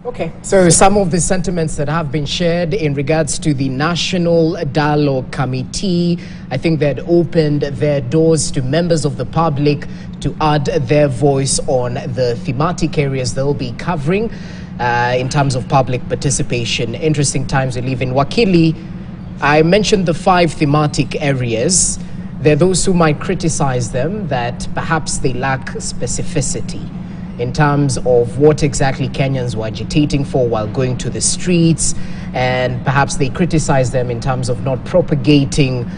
Okay, so some of the sentiments that have been shared in regards to the National Dialogue Committee, I think that opened their doors to members of the public to add their voice on the thematic areas they'll be covering in terms of public participation. Interesting times we live in. Wakili, I mentioned the 5 thematic areas. There are those who might criticize them that perhaps they lack specificity in terms of what exactly Kenyans were agitating for while going to the streets, and perhaps they criticize them in terms of not propagating,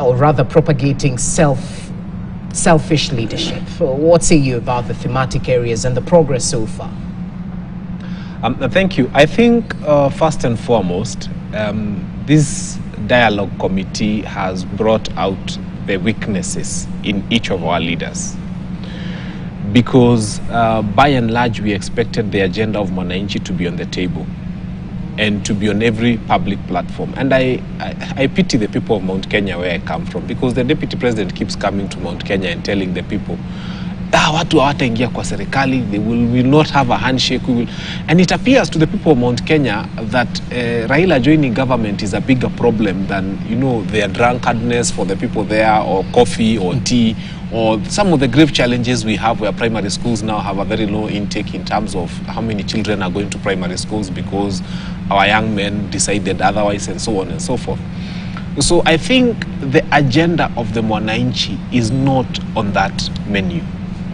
or rather propagating selfish leadership. What say you about the thematic areas and the progress so far? Thank you. I think first and foremost, this dialogue committee has brought out the weaknesses in each of our leaders. Because by and large, we expected the agenda of Mwananchi to be on the table and to be on every public platform. And I pity the people of Mount Kenya, where I come from, because the deputy president keeps coming to Mount Kenya and telling the people, watu hawataingia kwa serikali, they will not have a handshake. And it appears to the people of Mount Kenya that Raila joining government is a bigger problem than, you know, their drunkardness for the people there, or coffee or tea, or some of the grave challenges we have where primary schools now have a very low intake in terms of how many children are going to primary schools because our young men decided otherwise, and so on and so forth. So I think the agenda of the Mwananchi is not on that menu.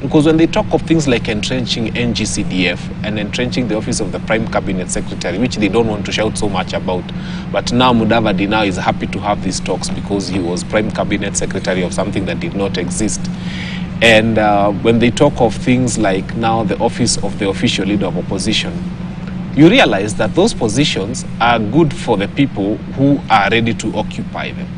Because when they talk of things like entrenching NGCDF and entrenching the office of the Prime Cabinet Secretary, which they don't want to shout so much about, but now Mudavadi now is happy to have these talks because he was Prime Cabinet Secretary of something that did not exist. And when they talk of things like now the office of the official leader of opposition, you realize that those positions are good for the people who are ready to occupy them.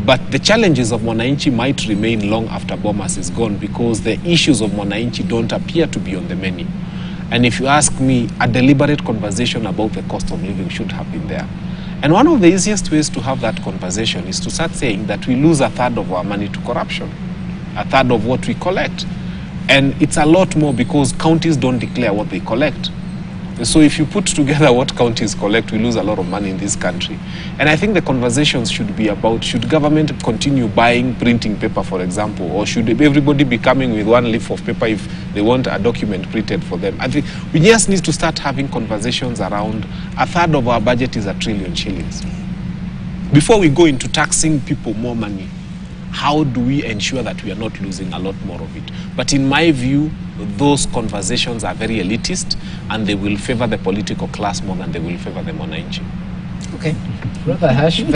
But the challenges of Mwananchi might remain long after Bomas is gone, because the issues of Mwananchi don't appear to be on the menu. And if you ask me, a deliberate conversation about the cost of living should have been there. And one of the easiest ways to have that conversation is to start saying that we lose 1/3 of our money to corruption, 1/3 of what we collect. And it's a lot more because counties don't declare what they collect. So if you put together what counties collect, we lose a lot of money in this country. And I think the conversations should be about, should government continue buying printing paper, for example, or should everybody be coming with 1 leaf of paper if they want a document printed for them? I think we just need to start having conversations around 1/3 of our budget is 1 trillion shillings. Before we go into taxing people more money, how do we ensure that we are not losing a lot more of it? But in my view, those conversations are very elitist, and they will favor the political class more than they will favor the Mwananchi. Okay. Brother Hash.